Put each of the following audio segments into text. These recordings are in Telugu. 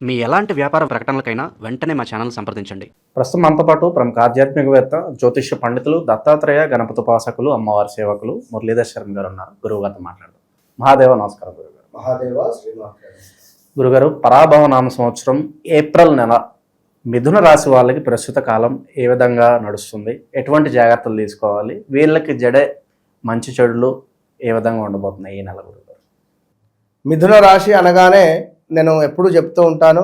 మీ ఎలాంటి వ్యాపార ప్రకటనలకైనా వెంటనే మా ఛానల్ సంప్రదించండి. ప్రస్తుతం మనతో పాటు ప్రముఖ ఆధ్యాత్మికవేత్త, జ్యోతిష్య పండితులు, దత్తాత్రేయ గణపతి ఉపాసకులు, అమ్మవారి సేవకులు మురళీధర్ శర్మ గారు ఉన్నారు. గురువు గారితో మాట్లాడదాం. మహాదేవ నమస్కారం గురుగారు. మహాదేవ శ్రీనివాస గురుగారు, పరాభవ నామ సంవత్సరం ఏప్రిల్ నెల మిథున రాశి వాళ్ళకి ప్రస్తుత కాలం ఏ విధంగా నడుస్తుంది, ఎటువంటి జాగ్రత్తలు తీసుకోవాలి, వీళ్ళకి జడే మంచి చెడులు ఏ విధంగా ఉండబోతున్నాయి ఈ నెల గురుగారు? మిథున రాశి అనగానే నేను ఎప్పుడు చెప్తూ ఉంటాను,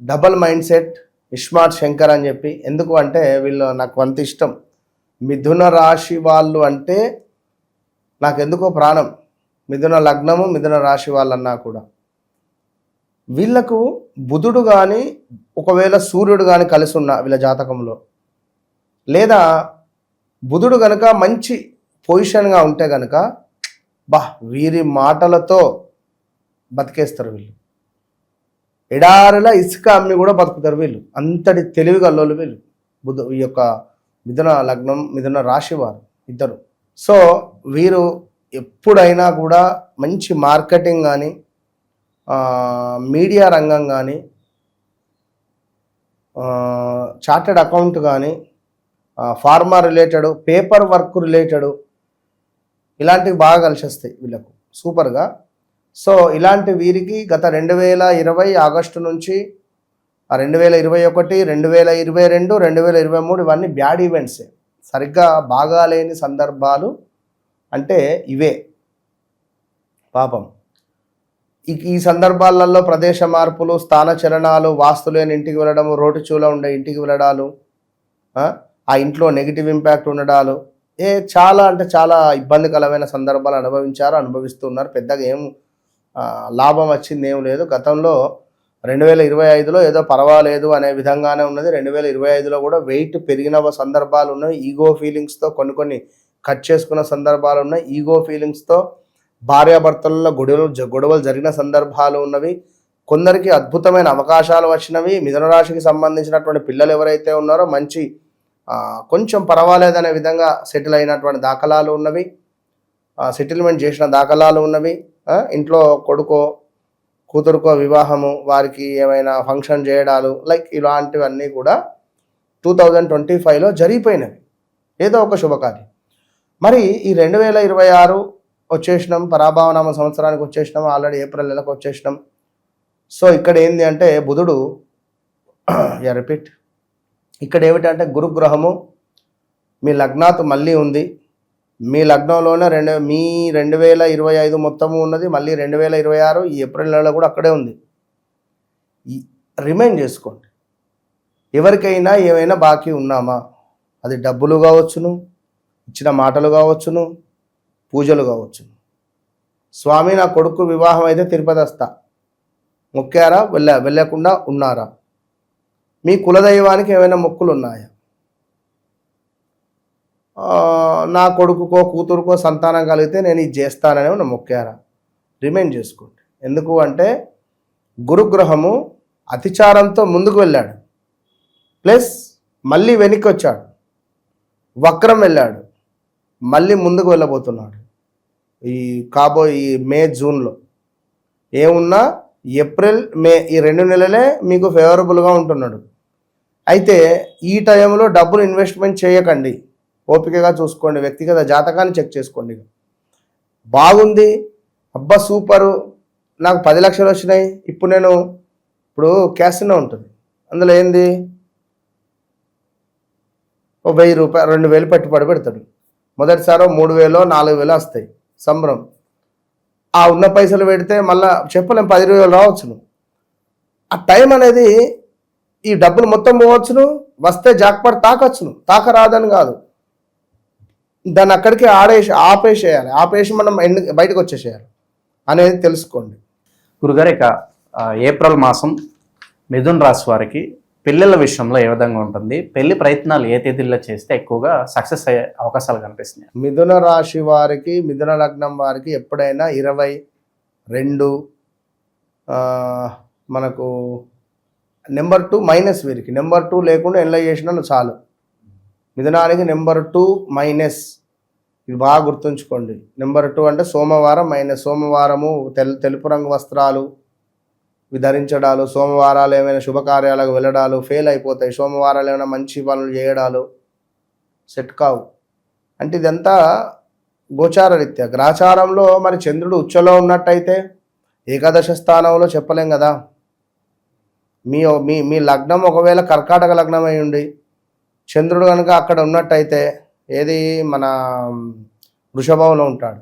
double mind set, iSmart Shankar అని చెప్పి. ఎందుకు అంటే వీళ్ళు నాకు అంత ఇష్టం. మిథున రాశి వాళ్ళు అంటే నాకు ఎందుకో ప్రాణం. మిథున లగ్నము, మిథున రాశి వాళ్ళన్నా కూడా వీళ్ళకు బుధుడు కానీ, ఒకవేళ సూర్యుడు కానీ కలిసి ఉన్న వీళ్ళ జాతకంలో, లేదా బుధుడు కనుక మంచి పొజిషన్గా ఉంటే కనుక వీరి మాటలతో బతికేస్తారు వీళ్ళు. ఎడారిలా ఇసుక అమ్మి కూడా బతుకుతారు వీళ్ళు. అంతటి తెలివి గల్లోళ్ళు వీళ్ళు. ఈ యొక్క మిథున లగ్నం, మిథున రాశి వారు ఇద్దరు. సో వీరు ఎప్పుడైనా కూడా మంచి మార్కెటింగ్ కానీ, మీడియా రంగం కానీ, చార్టెడ్ అకౌంట్ కానీ, pharma related, paper work related, ఇలాంటివి బాగా కలిసి వస్తాయి వీళ్ళకు సూపర్గా. సో ఇలాంటి వీరికి గత 2020 ఆగస్టు నుంచి 2021, 2022, 2023 ఇవన్నీ బ్యాడ్ ఈవెంట్సే. సరిగ్గా బాగాలేని సందర్భాలు అంటే ఇవే పాపం. ఈ సందర్భాలలో ప్రదేశ మార్పులు, స్థాన చలనాలు, వాస్తు లేని ఇంటికి వెళ్ళడము, రోడ్డు చూల ఉండే ఇంటికి వెళ్ళడాలు, ఆ ఇంట్లో నెగిటివ్ ఇంపాక్ట్ ఉండడాలు, చాలా అంటే చాలా ఇబ్బందికరమైన సందర్భాలు అనుభవిస్తున్నారు. పెద్దగా ఏం లాభం వచ్చింది ఏం లేదు. గతంలో 2025లో ఏదో పర్వాలేదు అనే విధంగానే ఉన్నది. 2025లో కూడా వెయిట్ పెరిగిన సందర్భాలు ఉన్నాయి. ఈగో ఫీలింగ్స్తో కొన్ని కట్ చేసుకున్న సందర్భాలు ఉన్నాయి. ఈగో ఫీలింగ్స్తో భార్యాభర్తలలో గొడవలు జరిగిన సందర్భాలు ఉన్నవి. కొందరికి అద్భుతమైన అవకాశాలు వచ్చినవి. మిథున రాశికి సంబంధించినటువంటి పిల్లలు ఎవరైతే ఉన్నారో మంచి కొంచెం పర్వాలేదనే విధంగా సెటిల్ అయినటువంటి దాఖలాలు ఉన్నవి. సెటిల్మెంట్ చేసిన దాఖలాలు ఉన్నవి. ఇంట్లో కొడుకో కూతురుకో వివాహము, వారికి ఏమైనా ఫంక్షన్ చేయడాలు, లైక్ ఇలాంటివన్నీ కూడా 2025లో జరిగిపోయినవి, ఏదో ఒక శుభకార్యం. మరి ఈ 2026 వచ్చేసినాం, పరాభవనామ సంవత్సరానికి వచ్చేసినాం, ఆల్రెడీ ఏప్రిల్ నెలకు వచ్చేసినాం. సో ఇక్కడ ఏంది అంటే బుధుడు రిపీట్ ఇక్కడ ఏమిటంటే గురుగ్రహము మీ లగ్నాత్ మళ్ళీ ఉంది. మీ లగ్నంలోనే 2025 మొత్తము ఉన్నది. మళ్ళీ 2026 ఈ ఏప్రిల్ నెలలో కూడా అక్కడే ఉంది. రిమైండ్ చేసుకోండి, ఎవరికైనా ఏమైనా బాకీ ఉన్నామా, అది డబ్బులు కావచ్చును, ఇచ్చిన మాటలు కావచ్చును, పూజలు కావచ్చును. స్వామి నా కొడుకు వివాహం అయితే తిరుపతి వస్తా, మొక్కారా, వెళ్ళకుండా ఉన్నారా? మీ కులదైవానికి ఏమైనా మొక్కులు ఉన్నాయా? నా కొడుకుకో కూతురుకో సంతానం కలిగితే నేను ఇది చేస్తానని ఉన్న మొక్కారా? రిమైండ్ చేసుకోండి. ఎందుకు అంటే గురుగ్రహము అతిచారంతో ముందుకు వెళ్ళాడు, ప్లస్ మళ్ళీ వెనక్కి వచ్చాడు, వక్రం వెళ్ళాడు, మళ్ళీ ముందుకు వెళ్ళబోతున్నాడు. ఈ మే జూన్లో ఏమున్నా ఏప్రిల్ మే ఈ 2 నెలలే మీకు ఫేవరబుల్గా ఉంటున్నాడు. అయితే ఈ టైంలో డబ్బులు ఇన్వెస్ట్మెంట్ చేయకండి, ఓపికగా చూసుకోండి, వ్యక్తిగత జాతకాన్ని చెక్ చేసుకోండి. బాగుంది, అబ్బా సూపరు, నాకు 10 లక్షలు వచ్చినాయి, ఇప్పుడు క్యాసినో ఉంటుంది, అందులో ఏంది ఓ 1000 రూపాయలు 2000 పెట్టుబడి పెడతాడు. మొదటిసారి 3000 4000 వస్తాయి, సంబరం. ఆ ఉన్న పైసలు పెడితే మళ్ళీ చెప్పలేం 10,000 రావచ్చును. ఆ టైం అనేది ఈ డబ్బులు మొత్తం పోవచ్చును, వస్తే జాక్పాట్ తాకొచ్చును, రాదని కాదు, దాన్ని అక్కడికి ఆపేసి మనం బయటకు వచ్చేసేయాలి అనేది తెలుసుకోండి. గురుగారు, ఇక ఏప్రిల్ మాసం మిథున రాశి వారికి పెళ్ళిళ్ళ విషయంలో ఏ విధంగా ఉంటుంది? పెళ్లి ప్రయత్నాలు ఏ తేదీల్లో చేస్తే ఎక్కువగా సక్సెస్ అయ్యే అవకాశాలు కనిపిస్తున్నాయి? మిథున రాశి వారికి, మిథున లగ్నం వారికి ఎప్పుడైనా 22 మనకు నెంబర్ 2 మైనస్, వీరికి నెంబర్ 2 లేకుండా ఎన్లై చేసినా చాలు. మిథునానికి నెంబర్ 2 మైనస్, ఇది బాగా గుర్తుంచుకోండి. నెంబర్ 2 అంటే సోమవారం మైనస్. సోమవారము తెలుపు రంగు వస్త్రాలు, ఇవి ధరించడాలు, సోమవారాలు ఏమైనా శుభకార్యాలకు వెళ్ళడాలు ఫెయిల్ అయిపోతాయి, సోమవారాలు ఏమైనా మంచి పనులు చేయడాలు సెట్ కావు. అంటే ఇదంతా గోచార రీత్యా. గ్రహచారంలో మరి చంద్రుడు ఉచ్చలో ఉన్నట్టయితే ఏకాదశ స్థానంలో చెప్పలేం కదా. మీ మీ మీ లగ్నం ఒకవేళ కర్కాటక లగ్నం అయి ఉండి చంద్రుడు కనుక అక్కడ ఉన్నట్టయితే ఏది మన వృషభంలో ఉంటాడు,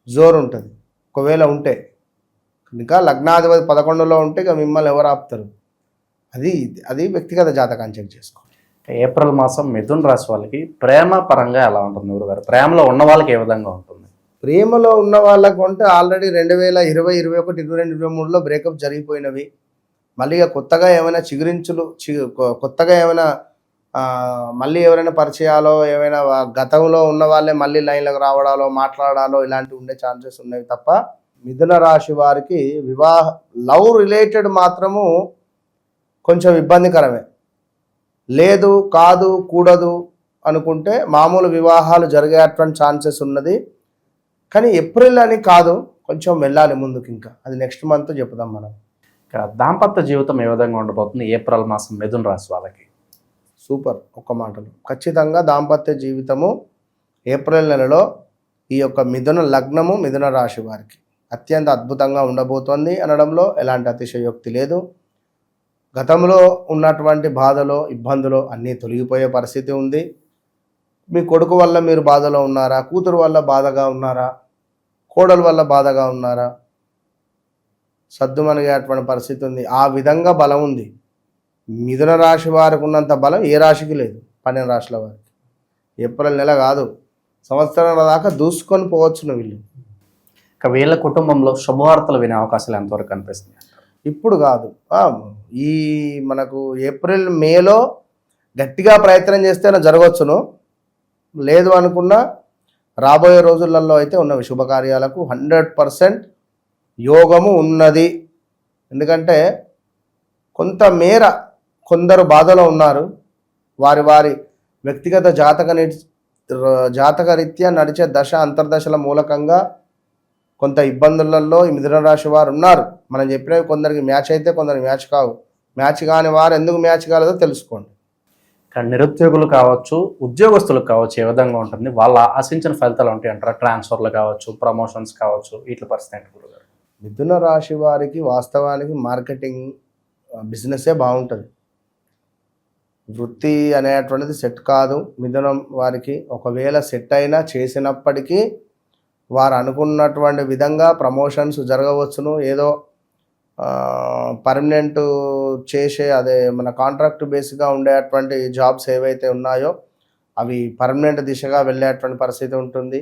జోరు ఉంటుంది. ఒకవేళ ఉంటే ఇంకా లగ్నాధిపతి 11లో ఉంటే ఇక మిమ్మల్ని ఎవరు ఆపుతారు? అది అది వ్యక్తిగత జాతకాన్ని చెక్ చేసుకో. ఏప్రిల్ మాసం మిథున రాశి వాళ్ళకి ప్రేమ పరంగా ఎలా ఉంటుంది గురుగారు? ప్రేమలో ఉన్న వాళ్ళకి ఏ విధంగా ఉంటుంది? ప్రేమలో ఉన్న వాళ్ళకు అంటే ఆల్రెడీ 2020, 21, 22, 23లో బ్రేకప్ జరిగిపోయినవి. మళ్ళీ ఇక కొత్తగా ఏమైనా కొత్తగా ఏమైనా మళ్ళీ ఎవరైనా పరిచయాలో ఏమైనా గతంలో ఉన్న వాళ్ళే మళ్ళీ లైన్లకు రావడాలో మాట్లాడాలో ఇలాంటివి ఉండే ఛాన్సెస్ ఉన్నవి తప్ప మిథున రాశి వారికి లవ్ రిలేటెడ్ మాత్రము కొంచెం ఇబ్బందికరమే. లేదు కాదు కూడదు అనుకుంటే మామూలు వివాహాలు జరిగేటువంటి ఛాన్సెస్ ఉన్నది. కానీ ఏప్రిల్ అని కాదు, కొంచెం వెళ్ళాలి ముందుకు. ఇంకా అది నెక్స్ట్ మంత్ చెప్పుదాం మనం. దాంపత్య జీవితం ఏ విధంగా ఉండబోతుంది ఏప్రిల్ మాసం మిథున రాశి వాళ్ళకి? సూపర్. ఒక్క మాటలో ఖచ్చితంగా దాంపత్య జీవితము ఏప్రిల్ నెలలో ఈ యొక్క మిథున లగ్నము మిథున రాశి వారికి అత్యంత అద్భుతంగా ఉండబోతోంది అనడంలో ఎలాంటి అతిశయోక్తి లేదు. గతంలో ఉన్నటువంటి బాధలో ఇబ్బందులు అన్నీ తొలగిపోయే పరిస్థితి ఉంది. మీ కొడుకు వల్ల మీరు బాధలో ఉన్నారా, కూతురు వల్ల బాధగా ఉన్నారా, కోడలు వల్ల బాధగా ఉన్నారా, సద్దుమణిగేటువంటి పరిస్థితి ఉంది. ఆ విధంగా బలం ఉంది. మిథున రాశి వారికి ఉన్నంత బలం ఏ రాశికి లేదు, 12 రాశుల వారికి. ఏప్రిల్ నెల కాదు, సంవత్సరాల దాకా దూసుకొని పోవచ్చును వీళ్ళు. ఇక వీళ్ళ కుటుంబంలో శుభవార్తలు వినే అవకాశాలు ఎంతవరకు కనిపిస్తుంది? ఇప్పుడు కాదు, ఈ మనకు ఏప్రిల్ మేలో గట్టిగా ప్రయత్నం చేస్తేనే జరగవచ్చును. లేదు అనుకున్నా రాబోయే రోజులలో అయితే ఉన్నవి శుభకార్యాలకు 100% యోగము ఉన్నది. ఎందుకంటే కొంతమేర కొందరు బాధలో ఉన్నారు. వారి వారి వ్యక్తిగత జాతకరీత్యా నడిచే దశ అంతర్దశల మూలకంగా కొంత ఇబ్బందులలో ఈ మిథున రాశి వారు ఉన్నారు. మనం చెప్పినవి కొందరికి మ్యాచ్ అయితే కొందరికి మ్యాచ్ కావు. మ్యాచ్ కాని వారు ఎందుకు మ్యాచ్ కాలేదో తెలుసుకోండి. నిరుద్యోగులు కావచ్చు, ఉద్యోగస్తులకు కావచ్చు, ఏ విధంగా ఉంటుంది? వాళ్ళ ఆశించిన ఫలితాలు ఉంటాయి అంటారా? ట్రాన్స్ఫర్లు కావచ్చు, ప్రమోషన్స్ కావచ్చు, వీటి పరిస్థితి ఏంటి గురుగారు? మిథున రాశి వారికి వాస్తవానికి మార్కెటింగ్ బిజినెసే బాగుంటుంది. వృత్తి అనేటువంటిది సెట్ కాదు మిథునం వారికి. ఒకవేళ సెట్ అయినా చేసినప్పటికీ వారు అనుకున్నటువంటి విధంగా ప్రమోషన్స్ జరగవచ్చును. ఏదో పర్మనెంట్ చేసే అదే మన కాంట్రాక్ట్ బేస్గా ఉండేటువంటి జాబ్స్ ఏవైతే ఉన్నాయో అవి పర్మనెంట్ దిశగా వెళ్ళేటువంటి పరిస్థితి ఉంటుంది.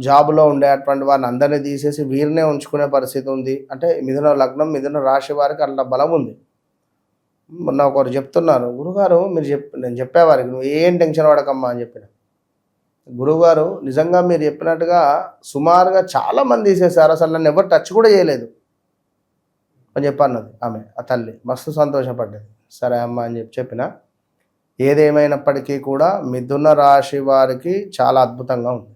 జాబ్లో ఉండేటువంటి వారిని అందరినీ తీసేసి వీరినే ఉంచుకునే పరిస్థితి ఉంది. అంటే మిథున లగ్నం మిథున రాశి వారికి అట్లా బలం ఉంది. మొన్న ఒకరు చెప్తున్నారు, గురుగారు మీరు నేను చెప్పేవారికి నువ్వు ఏం టెన్షన్ పడకమ్మా అని చెప్పిన. గురువుగారు నిజంగా మీరు చెప్పినట్టుగా సుమారుగా చాలామంది తీసేశారు, అసలు నన్ను ఎవరు టచ్ కూడా చేయలేదు అని చెప్పన్నది ఆమె. ఆ తల్లి మస్తు సంతోషపడ్డది. సరే అమ్మ అని చెప్పిన. ఏదేమైనప్పటికీ కూడా మిథున రాశి వారికి చాలా అద్భుతంగా ఉంది.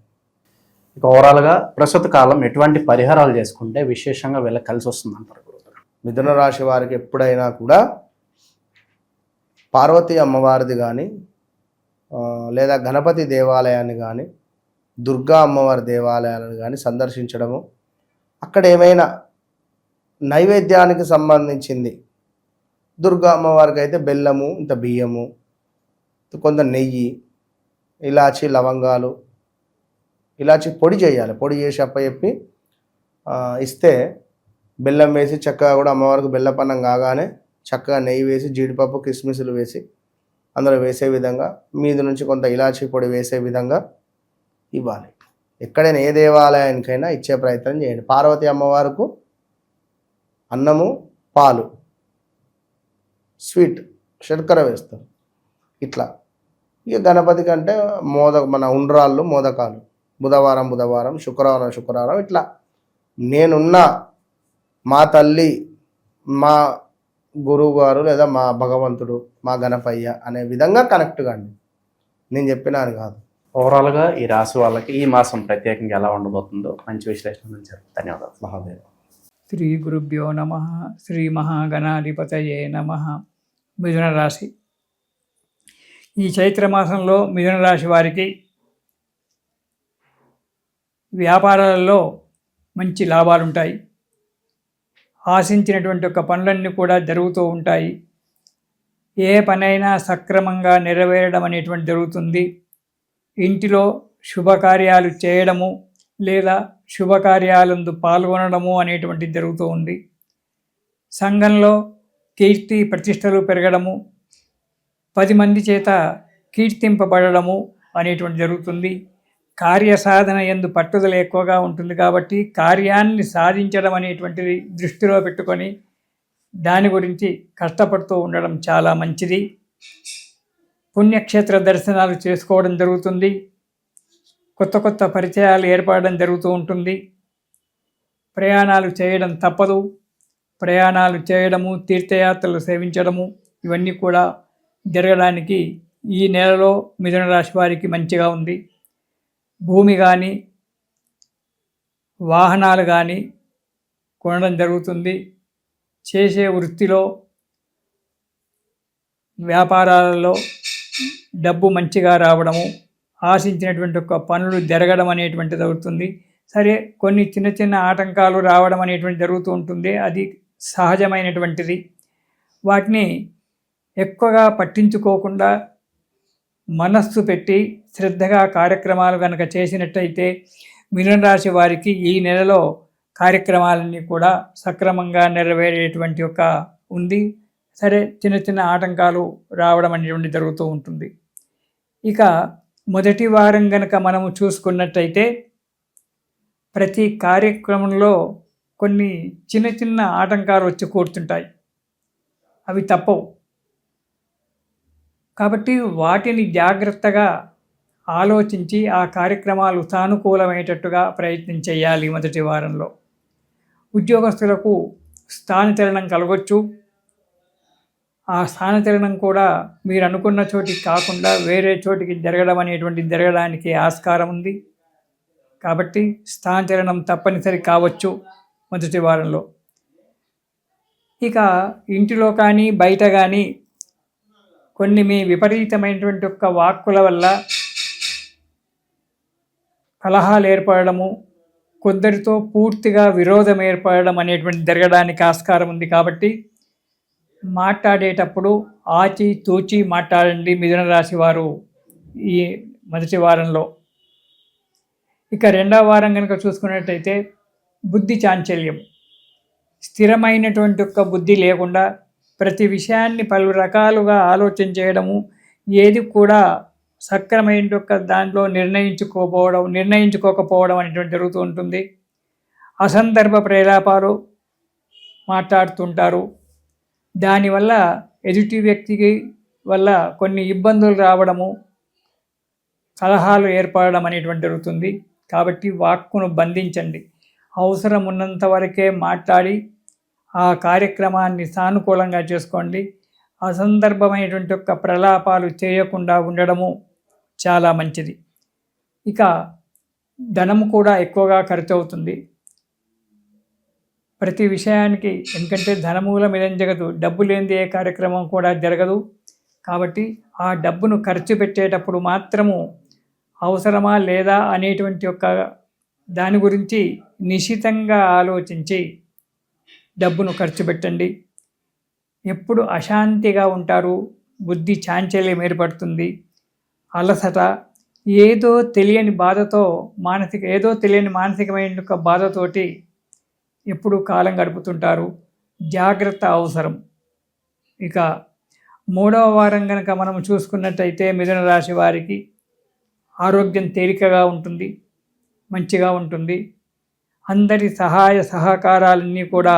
ఇక ఓవరాల్గా ప్రస్తుత కాలం ఎటువంటి పరిహారాలు చేసుకుంటే విశేషంగా వీళ్ళకి కలిసి వస్తుంది అంటారు గురుగారు? మిథున రాశి వారికి ఎప్పుడైనా కూడా పార్వతీ అమ్మవారిది కానీ లేదా గణపతి దేవాలయాన్ని కానీ దుర్గా అమ్మవారి దేవాలయాలను కానీ సందర్శించడము, అక్కడ ఏమైనా నైవేద్యానికి సంబంధించింది దుర్గా అమ్మవారికి అయితే బెల్లము, ఇంత బియ్యము, కొంత నెయ్యి, ఇలాచి లవంగాలు, ఇలాచి పొడి చేయాలి. పొడి చేసి అప్పచెప్పి ఇస్తే బెల్లం వేసి చక్కగా కూడా అమ్మవారికి బెల్లపన్నం కాగానే చక్కగా నెయ్యి వేసి జీడిపప్పు కిస్మిస్లు వేసి అందులో వేసే విధంగా మీద నుంచి కొంత ఇలాచీ పొడి వేసే విధంగా ఇవ్వాలి. ఎక్కడైనా ఏ దేవాలయానికైనా ఇచ్చే ప్రయత్నం చేయండి. పార్వతీ అమ్మవారికి అన్నము, పాలు, స్వీట్, శర్కర వేస్తారు ఇట్లా. ఇక గణపతి కంటే మన ఉండ్రాళ్ళు, మోదకాలు బుధవారం, శుక్రవారం ఇట్లా నేనున్న మా తల్లి, మా గురువు గారు లేదా మా భగవంతుడు, మా గణపయ్య అనే విధంగా కనెక్ట్ కాండి. నేను చెప్పినాను కాదు. ఓవరాల్గా ఈ రాశి వాళ్ళకి ఈ మాసం ప్రత్యేకంగా ఎలా ఉండబోతుందో మంచి విశ్లేషణ నుంచి ధన్యవాదాలు. మహాదేవ్. శ్రీ గురుభ్యో నమ. శ్రీ మహాగణాధిపతయే నమ. మిథున రాశి. ఈ చైత్రమాసంలో మిథున రాశి వారికి వ్యాపారాలలో మంచి లాభాలు ఉంటాయి. ఆశించినటువంటి ఒక పనులన్నీ కూడా జరుగుతూ ఉంటాయి. ఏ పనైనా సక్రమంగా నెరవేరడం అనేటువంటి జరుగుతుంది. ఇంటిలో శుభకార్యాలు చేయడము లేదా శుభకార్యాలందు పాల్గొనడము అనేటువంటిది జరుగుతూ ఉంది. సంఘంలో కీర్తి ప్రతిష్టలు పెరగడము, 10 మంది చేత కీర్తింపబడము అనేటువంటి జరుగుతుంది. కార్యసాధన యందు పట్టుదల ఎక్కువగా ఉంటుంది కాబట్టి కార్యాన్ని సాధించడం అనేటువంటిది దృష్టిలో పెట్టుకొని దాని గురించి కష్టపడుతూ ఉండడం చాలా మంచిది. పుణ్యక్షేత్ర దర్శనాలు చేసుకోవడం జరుగుతుంది. కొత్త కొత్త పరిచయాలు ఏర్పడడం జరుగుతూ ఉంటుంది. ప్రయాణాలు చేయడం తప్పదు. ప్రయాణాలు చేయడము, తీర్థయాత్రలు సేవించడము ఇవన్నీ కూడా జరగడానికి ఈ నెలలో మిథున రాశి వారికి మంచిగా ఉంది. భూమి కానీ వాహనాలు కానీ కొనడం జరుగుతుంది. చేసే వృత్తిలో వ్యాపారాలలో డబ్బు మంచిగా రావడము, ఆశించినటువంటి ఒక పనులు జరగడం అనేటువంటిది అవుతుంది. సరే, కొన్ని చిన్న చిన్న ఆటంకాలు రావడం అనేటువంటి జరుగుతూ ఉంటుంది. అది సహజమైనటువంటిది. వాటిని ఎక్కువగా పట్టించుకోకుండా మనస్సు పెట్టి శ్రద్ధగా కార్యక్రమాలు కనుక చేసినట్టయితే మిథున రాశి వారికి ఈ నెలలో కార్యక్రమాలన్నీ కూడా సక్రమంగా నెరవేరేటువంటి ఒక ఉంది. సరే, చిన్న చిన్న ఆటంకాలు రావడం అనేటువంటి జరుగుతూ ఉంటుంది. ఇక మొదటి వారం కనుక మనము చూసుకున్నట్టయితే ప్రతి కార్యక్రమంలో కొన్ని చిన్న చిన్న ఆటంకాలు వచ్చి కూర్చుంటాయి. అవి తప్పవు. కాబట్టి వాటిని జాగ్రత్తగా ఆలోచించి ఆ కార్యక్రమాలు సానుకూలమయ్యేటట్టుగా ప్రయత్నం చేయాలి. మొదటి వారంలో ఉద్యోగస్తులకు స్థానచలనం కలగొచ్చు. ఆ స్థానచలనం కూడా మీరు అనుకున్న చోటికి కాకుండా వేరే చోటికి జరగడానికి ఆస్కారం ఉంది. కాబట్టి స్థానచలనం తప్పనిసరి కావచ్చు మొదటి వారంలో. ఇక ఇంటిలో కానీ బయట కానీ కొన్ని మీ విపరీతమైనటువంటి ఒక వాక్కుల వల్ల కలహాలు ఏర్పడము, కొందరితో పూర్తిగా విరోధం ఏర్పడడం అనేటువంటి జరగడానికి ఆస్కారం ఉంది. కాబట్టి మాట్లాడేటప్పుడు ఆచి తూచి మాట్లాడండి మిథున రాశి వారు ఈ మొదటి వారంలో. ఇక రెండవ వారం కనుక చూసుకున్నట్టయితే బుద్ధి చాంచల్యం, స్థిరమైనటువంటి ఒక బుద్ధి లేకుండా ప్రతి విషయాన్ని పలు రకాలుగా ఆలోచన చేయడము, ఏది కూడా సక్రమైన ఒక దాంట్లో నిర్ణయించుకోకపోవడం అనేటువంటి జరుగుతూ ఉంటుంది. అసందర్భ ప్రేలాపాలు మాట్లాడుతుంటారు. దానివల్ల ఎదుటి వ్యక్తికి వల్ల కొన్ని ఇబ్బందులు రావడము, కలహాలు ఏర్పడడం అనేటువంటి జరుగుతుంది. కాబట్టి వాక్కును బంధించండి. అవసరం ఉన్నంత వరకే మాట్లాడి ఆ కార్యక్రమాన్ని సానుకూలంగా చేసుకోండి. అసందర్భమైనటువంటి ఒక ప్రలాపాలు చేయకుండా ఉండడము చాలా మంచిది. ఇక ధనము కూడా ఎక్కువగా ఖర్చు అవుతుంది ప్రతి విషయానికి. ఎందుకంటే ధనమూలం ఇదం జగదు, డబ్బు లేనిది ఏ కార్యక్రమం కూడా జరగదు. కాబట్టి ఆ డబ్బును ఖర్చు పెట్టేటప్పుడు మాత్రము అవసరమా లేదా అనేటువంటి ఒక దాని గురించి నిశితంగా ఆలోచించి డబ్బును ఖర్చు పెట్టండి. ఎప్పుడు అశాంతిగా ఉంటారు, బుద్ధి చాంచల్యం ఏర్పడుతుంది, అలసట, ఏదో తెలియని మానసికమైన ఒక బాధతోటి ఎప్పుడు కాలం గడుపుతుంటారు. జాగ్రత్త అవసరం. ఇక మూడవ వారం కనుక మనం చూసుకున్నట్టయితే మిథున రాశి వారికి ఆరోగ్యం తేలికగా ఉంటుంది, మంచిగా ఉంటుంది. అందరి సహాయ సహకారాలన్నీ కూడా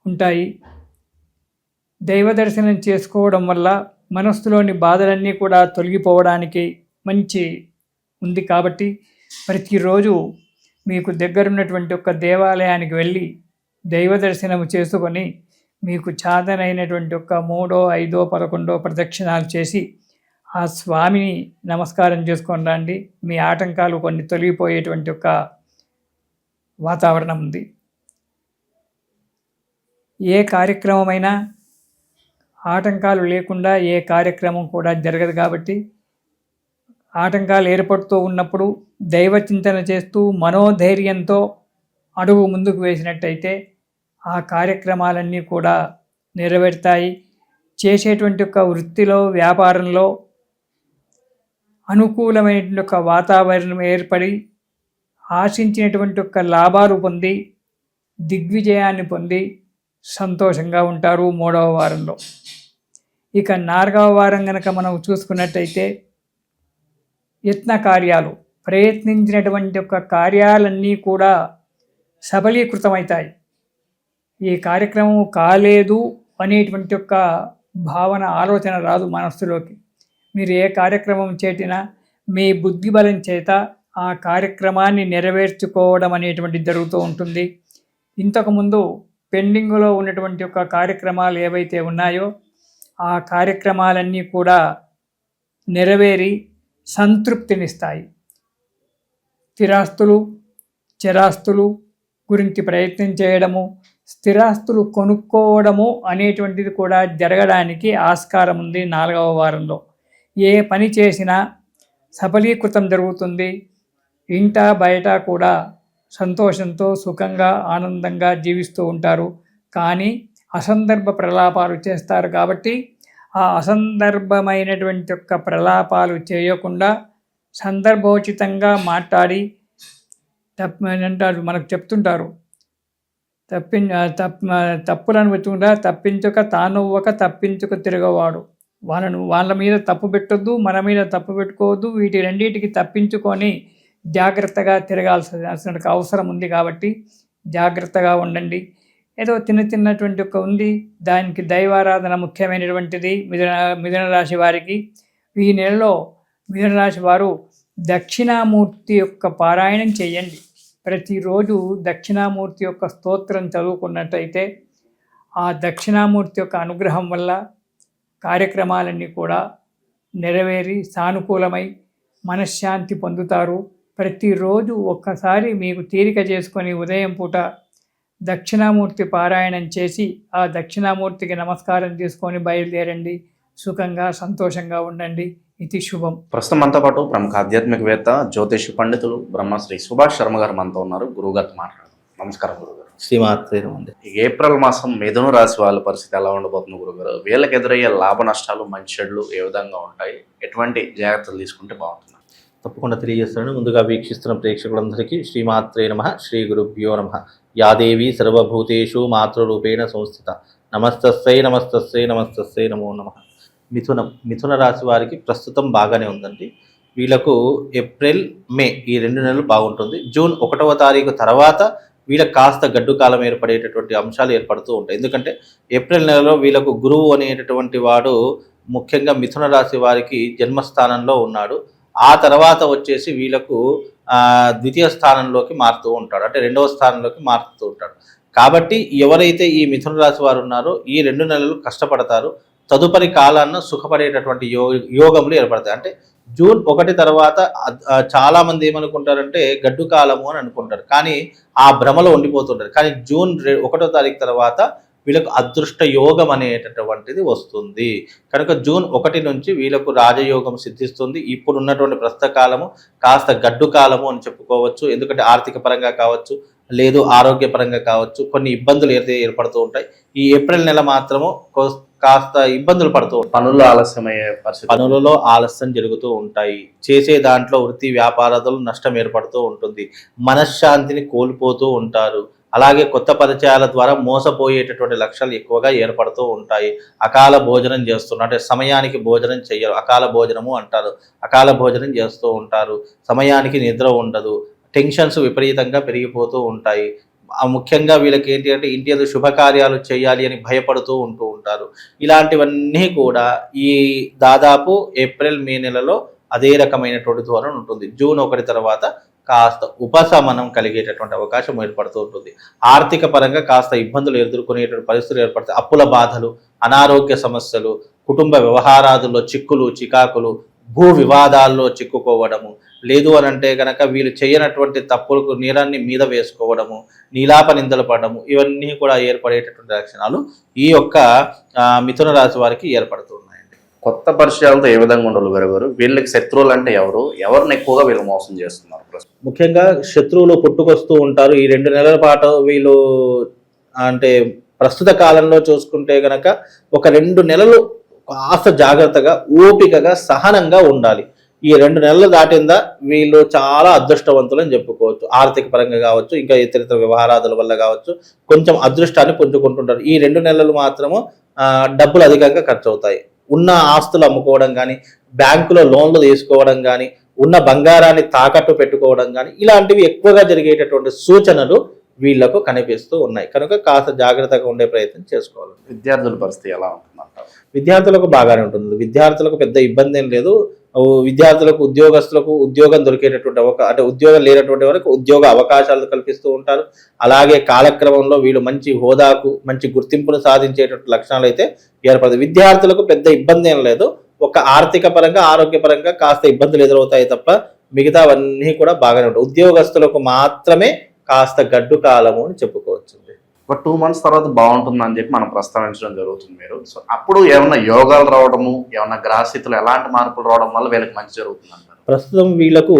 ఉంటాయి. దైవ దర్శనం చేసుకోవడం వల్ల మనస్సులోని బాధలన్నీ కూడా తొలగిపోవడానికి మంచి ఉంది. కాబట్టి ప్రతిరోజు మీకు దగ్గరున్నటువంటి ఒక దేవాలయానికి వెళ్ళి దైవ దర్శనం చేసుకొని మీకు చాదనైనటువంటి ఒక 3, 5, 11 ప్రదక్షిణాలు చేసి ఆ స్వామిని నమస్కారం చేసుకొని రండి. మీ ఆటంకాలు కొన్ని తొలగిపోయేటువంటి ఒక వాతావరణం ఉంది. ఏ కార్యక్రమమైనా ఆటంకాలు లేకుండా ఏ కార్యక్రమం కూడా జరగదు. కాబట్టి ఆటంకాలు ఏర్పడుతూ ఉన్నప్పుడు దైవ చింతన చేస్తూ మనోధైర్యంతో అడుగు ముందుకు వేసినట్టయితే ఆ కార్యక్రమాలన్నీ కూడా నెరవేరుతాయి. చేసేటువంటి ఒక వృత్తిలో, వ్యాపారంలో అనుకూలమైనటువంటి ఒక వాతావరణం ఏర్పడి ఆశించినటువంటి ఒక లాభాలు పొంది దిగ్విజయాన్ని పొంది సంతోషంగా ఉంటారు 3వ వారంలో. ఇక 4వ వారం కనుక మనం చూసుకున్నట్టయితే యత్న కార్యాలు, ప్రయత్నించినటువంటి ఒక కార్యాలన్నీ కూడా సబలీకృతమవుతాయి. ఈ కార్యక్రమం కాలేదు అనేటువంటి ఒక భావన, ఆలోచన రాదు మనస్సులోకి. మీరు ఏ కార్యక్రమం చేసినా మీ బుద్ధి బలం చేత ఆ కార్యక్రమాన్ని నెరవేర్చుకోవడం అనేటువంటిది జరుగుతూ ఉంటుంది. ఇంతకుముందు పెండింగ్లో ఉన్నటువంటి ఒక కార్యక్రమాలు ఏవైతే ఉన్నాయో ఆ కార్యక్రమాలన్నీ కూడా నెరవేరి సంతృప్తినిస్తాయి. స్థిరాస్తులు, చరాస్తులు గురించి ప్రయత్నం చేయడము, స్థిరాస్తులు కొనుక్కోవడము అనేటువంటిది కూడా జరగడానికి ఆస్కారం ఉంది 4వ వారంలో. ఏ పని చేసినా సఫలీకృతం జరుగుతుంది. ఇంట బయట కూడా సంతోషంతో సుఖంగా ఆనందంగా జీవిస్తూ ఉంటారు. కానీ అసందర్భ ప్రలాపాలు చేస్తారు. కాబట్టి ఆ అసందర్భమైనటువంటి యొక్క ప్రలాపాలు చేయకుండా సందర్భోచితంగా మాట్లాడి అంటారు, మనకు చెప్తుంటారు, తప్పులను వెతుకుండా తప్పించక తానొవ్వక తప్పించుక తిరగవాడు. వాళ్ళ మీద తప్పు పెట్టొద్దు, మన మీద తప్పు పెట్టుకోవద్దు. వీటి రెండింటికి తప్పించుకొని జాగ్రత్తగా తిరగాల్సిన అవసరం ఉంది. కాబట్టి జాగ్రత్తగా ఉండండి. ఏదో చిన్నటువంటి ఒక ఉంది, దానికి దైవారాధన ముఖ్యమైనటువంటిది. మిథున రాశి వారికి ఈ నెలలో మిథున రాశి వారు దక్షిణామూర్తి యొక్క పారాయణం చేయండి. ప్రతిరోజు దక్షిణామూర్తి యొక్క స్తోత్రం చదువుకున్నట్టయితే ఆ దక్షిణామూర్తి యొక్క అనుగ్రహం వల్ల కార్యక్రమాలన్నీ కూడా నెరవేరి సానుకూలమై మనశ్శాంతి పొందుతారు. ప్రతిరోజు ఒక్కసారి మీకు తీరిక చేసుకొని ఉదయం పూట దక్షిణామూర్తి పారాయణం చేసి ఆ దక్షిణామూర్తికి నమస్కారం తీసుకొని బయలుదేరండి. సుఖంగా సంతోషంగా ఉండండి. ఇది శుభం. ప్రస్తుతం మనతో పాటు ప్రముఖ ఆధ్యాత్మికవేత్త, జ్యోతిష పండితులు బ్రహ్మశ్రీ సుభాష్ శర్మ గారు మనతో ఉన్నారు. గురువుగారితో మాట్లాడదాం. నమస్కారం గురుగారు. శ్రీమాత్రేయం అండి. ఏప్రిల్ మాసం మిథున రాశి వాళ్ళ పరిస్థితి ఎలా ఉండబోతుంది గురుగారు? వీళ్ళకి ఎదురయ్యే లాభ నష్టాలు, మంచి చెడులు ఏ విధంగా ఉంటాయి? ఎటువంటి జాగ్రత్తలు తీసుకుంటే బాగుంటుంది? తప్పకుండా తెలియజేస్తాను. ముందుగా వీక్షిస్తున్న ప్రేక్షకులందరికీ శ్రీమాత్రే నమః, శ్రీ గురుభ్యో నమః. యాదేవి సర్వభూతేషు మాతృరూపేణ సంస్థిత. నమస్తస్సై నమస్తస్సై నమస్తస్సై నమో నమః. మిథున రాశి వారికి ప్రస్తుతం బాగానే ఉందండి. వీళ్ళకు ఏప్రిల్, మే ఈ 2 నెలలు బాగుంటుంది. జూన్ 1వ తారీఖు తర్వాత వీళ్ళకి కాస్త గడ్డు కాలం ఏర్పడేటటువంటి అంశాలు ఏర్పడుతూ ఉంటాయి. ఎందుకంటే ఏప్రిల్ నెలలో వీళ్ళకు గురువు అనేటటువంటి వాడు ముఖ్యంగా మిథున రాశి వారికి జన్మస్థానంలో ఉన్నాడు. ఆ తర్వాత వచ్చేసి వీళ్ళకు ద్వితీయ స్థానంలోకి మారుతూ ఉంటాడు, అంటే 2వ స్థానంలోకి మారుతూ ఉంటాడు. కాబట్టి ఎవరైతే ఈ మిథున రాశి వారు ఉన్నారో ఈ 2 నెలలు కష్టపడతారు. తదుపరి కాలాన్న సుఖపడేటటువంటి యోగములు ఏర్పడతాయి. అంటే జూన్ 1 తర్వాత చాలామంది ఏమనుకుంటారంటే గడ్డు కాలము అని అనుకుంటారు, కానీ ఆ భ్రమలో ఉండిపోతుంటారు. కానీ జూన్ 1వ తారీఖు తర్వాత వీళ్ళకు అదృష్ట యోగం అనేటటువంటిది వస్తుంది. కనుక జూన్ 1 నుంచి వీళ్ళకు రాజయోగం సిద్ధిస్తుంది. ఇప్పుడు ఉన్నటువంటి ప్రస్తుత కాలము కాస్త గడ్డు కాలము అని చెప్పుకోవచ్చు. ఎందుకంటే ఆర్థిక పరంగా కావచ్చు, లేదు ఆరోగ్యపరంగా కావచ్చు, కొన్ని ఇబ్బందులు ఏర్పడుతూ ఉంటాయి. ఈ ఏప్రిల్ నెల మాత్రము కాస్త ఇబ్బందులు పడుతూ ఉంటాయి. పనుల్లో ఆలస్యమయ్యే పరిస్థితి, పనులలో ఆలస్యం జరుగుతూ ఉంటాయి. చేసే దాంట్లో వృత్తి వ్యాపారాలు నష్టం ఏర్పడుతూ ఉంటుంది. మనశ్శాంతిని కోల్పోతూ ఉంటారు. అలాగే కొత్త పరిచయాల ద్వారా మోసపోయేటటువంటి లక్షణాలు ఎక్కువగా ఏర్పడుతూ ఉంటాయి. అకాల భోజనం చేస్తున్నారు, అంటే సమయానికి భోజనం చెయ్యరు, అకాల భోజనము అంటారు. అకాల భోజనం చేస్తూ ఉంటారు. సమయానికి నిద్ర ఉండదు. టెన్షన్స్ విపరీతంగా పెరిగిపోతూ ఉంటాయి. ముఖ్యంగా వీళ్ళకి ఏంటి అంటే ఇంటి మీద శుభకార్యాలు చేయాలి అని భయపడుతూ ఉంటారు. ఇలాంటివన్నీ కూడా ఈ దాదాపు ఏప్రిల్, మే నెలలో అదే రకమైనటువంటి ధోరణి ఉంటుంది. జూన్ 1 తర్వాత కాస్త ఉపశమనం కలిగేటటువంటి అవకాశం ఏర్పడుతూ ఉంటుంది. ఆర్థిక పరంగా కాస్త ఇబ్బందులు ఎదుర్కొనేటువంటి పరిస్థితులు ఏర్పడతాయి. అప్పుల బాధలు, అనారోగ్య సమస్యలు, కుటుంబ వ్యవహారాదుల్లో చిక్కులు, చికాకులు, భూ వివాదాల్లో చిక్కుకోవడము, లేదు అని అంటే కనుక వీళ్ళు చేయనటువంటి తప్పులకు నీరాన్ని మీద వేసుకోవడము, నీలాప నిందలు పడడము, ఇవన్నీ కూడా ఏర్పడేటటువంటి లక్షణాలు ఈ యొక్క మిథున రాశి వారికి ఏర్పడుతున్నాయండి. కొత్త పరిచయాలతో ఏ విధంగా ఉండాలి గురుగారు? వీళ్ళకి శత్రువులు అంటే ఎవరిని ఎక్కువగా వీళ్ళు మోసం చేస్తున్నారు ప్రస్తుతం? ముఖ్యంగా శత్రువులు పుట్టుకొస్తూ ఉంటారు. ఈ 2 నెలల పాటు వీళ్ళు అంటే ప్రస్తుత కాలంలో చూసుకుంటే గనక ఒక 2 నెలలు కాస్త జాగ్రత్తగా, ఓపికగా, సహనంగా ఉండాలి. ఈ 2 నెలలు దాటిందా వీళ్ళు చాలా అదృష్టవంతులు అని చెప్పుకోవచ్చు. ఆర్థిక పరంగా కావచ్చు, ఇంకా ఇతర వ్యవహారాదుల వల్ల కావచ్చు, కొంచెం అదృష్టాన్ని పుంజుకుంటుంటారు. ఈ 2 నెలలు మాత్రము డబ్బులు అధికంగా ఖర్చు అవుతాయి. ఉన్న ఆస్తులు అమ్ముకోవడం కానీ, బ్యాంకులో లోన్లు తీసుకోవడం కానీ, ఉన్న బంగారాన్ని తాకట్టు పెట్టుకోవడం కానీ, ఇలాంటివి ఎక్కువగా జరిగేటటువంటి సూచనలు వీళ్లకు కనిపిస్తూ ఉన్నాయి. కనుక కాస్త జాగ్రత్తగా ఉండే ప్రయత్నం చేసుకోవాలి. విద్యార్థుల పరిస్థితి ఎలా ఉంటుందంటారు? విద్యార్థులకు బాగానే ఉంటుంది. విద్యార్థులకు పెద్ద ఇబ్బంది ఏం లేదు. విద్యార్థులకు, ఉద్యోగస్తులకు ఉద్యోగం దొరికేటటువంటి అంటే ఉద్యోగం లేనటువంటి వరకు ఉద్యోగ అవకాశాలు కల్పిస్తూ ఉంటారు. అలాగే కాలక్రమంలో వీళ్ళు మంచి హోదాకు, మంచి గుర్తింపును సాధించేటటువంటి లక్షణాలు అయితే ఏర్పడతాయి. విద్యార్థులకు పెద్ద ఇబ్బంది ఏం లేదు. ఒక ఆర్థిక పరంగా, ఆరోగ్యపరంగా కాస్త ఇబ్బందులు ఎదురవుతాయి తప్ప మిగతావన్నీ కూడా బాగానే ఉంటాయి. ఉద్యోగస్తులకు మాత్రమే కాస్త గడ్డు కాలము అని చెప్పుకోవచ్చు. ఒక 2 months తర్వాత బాగుంటుంది అని చెప్పి మనం ప్రస్తావించడం జరుగుతుంది మీరు. సో అప్పుడు ఏమన్నా యోగాలు రావడము, ఏమన్నా గ్రహస్థితులు ఎలాంటి మార్పులు రావడం వల్ల వీళ్ళకి మంచి జరుగుతుంది అంటారు? ప్రస్తుతం వీళ్ళకు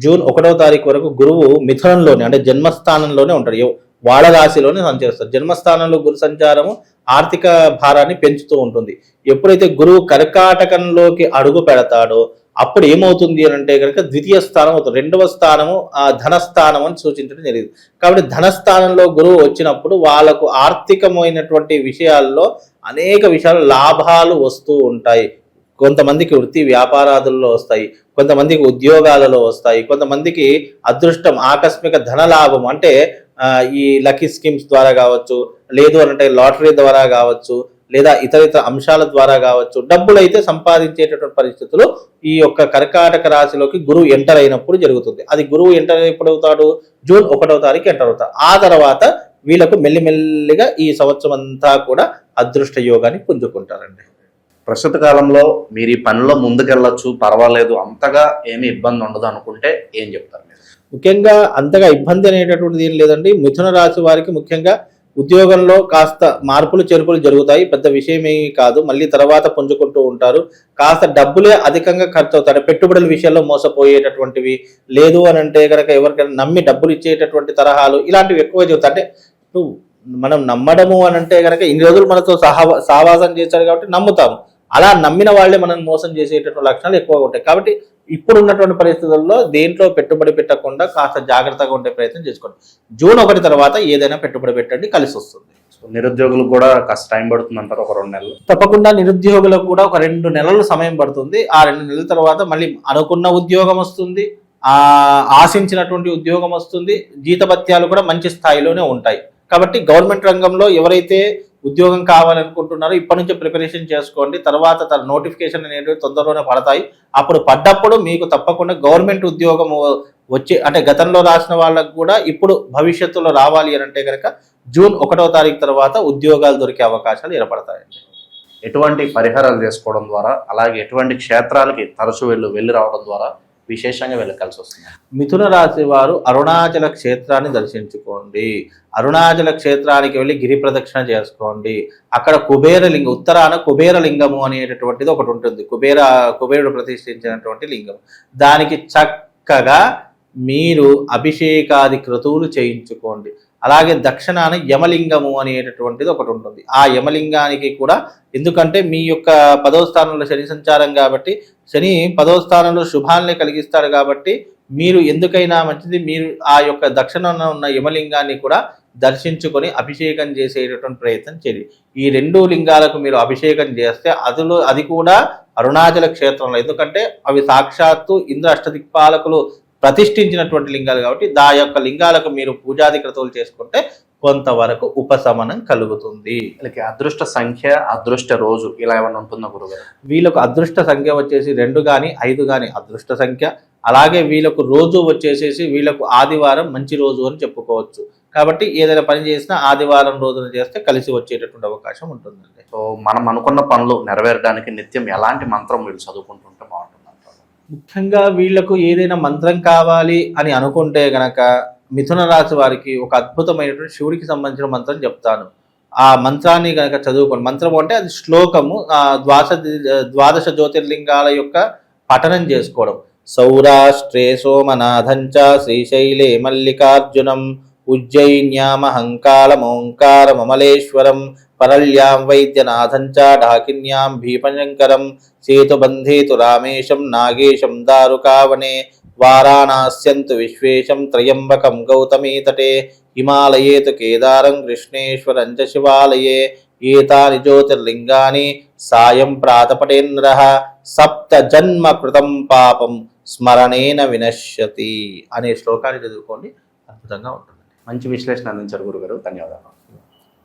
జూన్ 1వ తారీఖు వరకు గురువు మిథునంలోనే, అంటే జన్మస్థానంలోనే ఉంటాడు. వాళ్ళ రాశిలోనే సంచరిస్తారు. జన్మస్థానంలో గురు సంచారము ఆర్థిక భారాన్ని పెంచుతూ ఉంటుంది. ఎప్పుడైతే గురువు కర్కాటకంలోకి అడుగు పెడతాడో అప్పుడు ఏమవుతుంది అని అంటే కనుక ద్వితీయ స్థానం అవుతుంది. 2వ స్థానము ధనస్థానం అని సూచించడం జరిగింది. కాబట్టి ధనస్థానంలో గురువు వచ్చినప్పుడు వాళ్ళకు ఆర్థికమైనటువంటి విషయాల్లో అనేక విషయాలు లాభాలు వస్తూ ఉంటాయి. కొంతమందికి వృత్తి వ్యాపారాదుల్లో వస్తాయి, కొంతమందికి ఉద్యోగాలలో వస్తాయి, కొంతమందికి అదృష్టం, ఆకస్మిక ధనలాభం అంటే ఈ లక్కీ స్కీమ్స్ ద్వారా కావచ్చు, లేదు అంటే లాటరీ ద్వారా కావచ్చు, లేదా ఇతర అంశాల ద్వారా కావచ్చు, డబ్బులు అయితే సంపాదించేటటువంటి పరిస్థితులు ఈ యొక్క కర్కాటక రాశిలోకి గురువు ఎంటర్ అయినప్పుడు జరుగుతుంది. అది గురువు ఎంటర్ ఎప్పుడు అవుతాడు? జూన్ 1వ తారీఖు ఎంటర్ అవుతాడు. ఆ తర్వాత వీళ్ళకు మెల్లిమెల్లిగా ఈ సంవత్సరం అంతా కూడా అదృష్ట యోగాన్ని పుంజుకుంటారండి. ప్రస్తుత కాలంలో మీరు ఈ పనిలో ముందుకెళ్ళొచ్చు, పర్వాలేదు, అంతగా ఏమీ ఇబ్బంది ఉండదు అనుకుంటే ఏం చెప్తారు మీరు? ముఖ్యంగా అంతగా ఇబ్బంది అనేటటువంటిది ఏం లేదండి. మిథున రాశి వారికి ముఖ్యంగా ఉద్యోగంలో కాస్త మార్పులు చేర్పులు జరుగుతాయి. పెద్ద విషయమే కాదు. మళ్ళీ తర్వాత పుంజుకుంటూ ఉంటారు. కాస్త డబ్బులే అధికంగా ఖర్చు అవుతారు. పెట్టుబడుల విషయాల్లో మోసపోయేటటువంటివి, లేదు అని అంటే కనుక ఎవరికైనా నమ్మి డబ్బులు ఇచ్చేటటువంటి తరహాలు, ఇలాంటివి ఎక్కువ జరుగుతాయి. అంటే మనం నమ్మడము అని అంటే కనుక ఇన్ని రోజులు మనతో సహవాసం చేశారు కాబట్టి నమ్ముతాము. అలా నమ్మిన వాళ్ళే మనం మోసం చేసేటటువంటి లక్షణాలు ఎక్కువగా ఉంటాయి. కాబట్టి ఇప్పుడు ఉన్నటువంటి పరిస్థితుల్లో దేంట్లో పెట్టుబడి పెట్టకుండా కాస్త జాగ్రత్తగా ఉండే ప్రయత్నం చేసుకోండి. జూన్ 1 తర్వాత ఏదైనా పెట్టుబడి పెట్టండి, కలిసి వస్తుంది. నిరుద్యోగులకు కూడా కాస్త టైం పడుతుంది అంటారు, ఒక 2 నెలలు? తప్పకుండా నిరుద్యోగులకు కూడా ఒక 2 నెలల సమయం పడుతుంది. ఆ 2 నెలల తర్వాత మళ్ళీ అనుకున్న ఉద్యోగం వస్తుంది, ఆశించినటువంటి ఉద్యోగం వస్తుంది, జీతభత్యాలు కూడా మంచి స్థాయిలోనే ఉంటాయి. కాబట్టి గవర్నమెంట్ రంగంలో ఎవరైతే ఉద్యోగం కావాలనుకుంటున్నారో ఇప్పటి నుంచి ప్రిపరేషన్ చేసుకోండి. తర్వాత తన నోటిఫికేషన్ అనేవి తొందరలోనే పడతాయి. అప్పుడు పడ్డప్పుడు మీకు తప్పకుండా గవర్నమెంట్ ఉద్యోగం వచ్చే, అంటే గతంలో రాసిన వాళ్ళకు కూడా ఇప్పుడు భవిష్యత్తులో రావాలి అని అంటే కనుక జూన్ 1వ తారీఖు తర్వాత ఉద్యోగాలు దొరికే అవకాశాలు ఏర్పడతాయండి. ఎటువంటి పరిహారాలు చేసుకోవడం ద్వారా, అలాగే ఎటువంటి క్షేత్రాలకి తరచూ వెళ్ళి రావడం ద్వారా విశేషంగా వెళ్ళకాల్సి వస్తుంది? మిథున రాశి వారు అరుణాచల క్షేత్రాన్ని దర్శించుకోండి. అరుణాచల క్షేత్రానికి వెళ్ళి గిరి ప్రదక్షిణ చేసుకోండి. అక్కడ కుబేరలింగం, ఉత్తరాన కుబేరలింగము అనేటటువంటిది ఒకటి ఉంటుంది. కుబేరుడు ప్రతిష్ఠించినటువంటి లింగం. దానికి చక్కగా మీరు అభిషేకాది క్రతువులు చేయించుకోండి. అలాగే దక్షిణాన యమలింగము అనేటటువంటిది ఒకటి ఉంటుంది. ఆ యమలింగానికి కూడా, ఎందుకంటే మీ యొక్క 10వ స్థానంలో శని సంచారం కాబట్టి, శని 10వ స్థానంలో శుభాల్ని కలిగిస్తాడు కాబట్టి మీరు ఎందుకైనా మంచిది మీరు ఆ యొక్క దక్షిణాన ఉన్న యమలింగాన్ని కూడా దర్శించుకొని అభిషేకం చేసేటటువంటి ప్రయత్నం చేయండి. ఈ 2 లింగాలకు మీరు అభిషేకం చేస్తే అది కూడా అరుణాచల క్షేత్రంలో, ఎందుకంటే అవి సాక్షాత్తు ఇంద్ర అష్టదిక్పాలకులు ప్రతిష్ఠించినటువంటి లింగాలు కాబట్టి ఆ యొక్క లింగాలకు మీరు పూజాది క్రతువులు చేసుకుంటే కొంతవరకు ఉపశమనం కలుగుతుంది. వీళ్ళకి అదృష్ట సంఖ్య, అదృష్ట రోజు ఇలా ఏమైనా ఉంటుందా గురుగారు? వీళ్ళకు అదృష్ట సంఖ్య వచ్చేసి 2 కానీ 5 కానీ అదృష్ట సంఖ్య. అలాగే వీళ్ళకు రోజు వచ్చేసేసి వీళ్ళకు ఆదివారం మంచి రోజు అని చెప్పుకోవచ్చు. కాబట్టి ఏదైనా పని చేసినా ఆదివారం రోజున చేస్తే కలిసి వచ్చేటటువంటి అవకాశం ఉంటుందండి. సో మనం అనుకున్న పనులు నెరవేరడానికి నిత్యం ఎలాంటి మంత్రం వీళ్ళు చదువుకుంటుంటే బాగుంటుంది? ముఖ్యంగా వీళ్లకు ఏదైనా మంత్రం కావాలి అని అనుకుంటే గనక మిథున రాశి వారికి ఒక అద్భుతమైనటువంటి శివుడికి సంబంధించిన మంత్రం చెప్తాను. ఆ మంత్రాన్ని గనక చదువుకోండి. మంత్రం అంటే అది శ్లోకము, ద్వాదశ జ్యోతిర్లింగాల యొక్క పఠనం చేసుకోవడం. సౌరాష్ట్రే సోమనాథంచ శ్రీశైలే మల్లికార్జునం ఉజ్జయిన్యామహంకాళమోంకారమమలేశ్వరం పరళ్యాం వైద్యనాథంచ ఢాకిన్యాం భీపశంకరం సేతుబంధేతు రామేశం నాగేశం దారుకావనే వారాణాస్యంతు విశ్వేశం త్రయంబకం గౌతమీ తటే హిమాలయే తు కేదారం కృష్ణేశ్వరం చ శివాలయే ఏతాని జ్యోతిర్లింగాని సాయం ప్రాతపటేంద్రః సప్త జన్మ కృతం పాపం స్మరణేన వినశ్యతి అనే శ్లోకాన్ని చదువుకోండి, అద్భుతంగా ఉంటుంది. మంచి విశ్లేషణ అందించారు గురుగారు, ధన్యవాదాలు.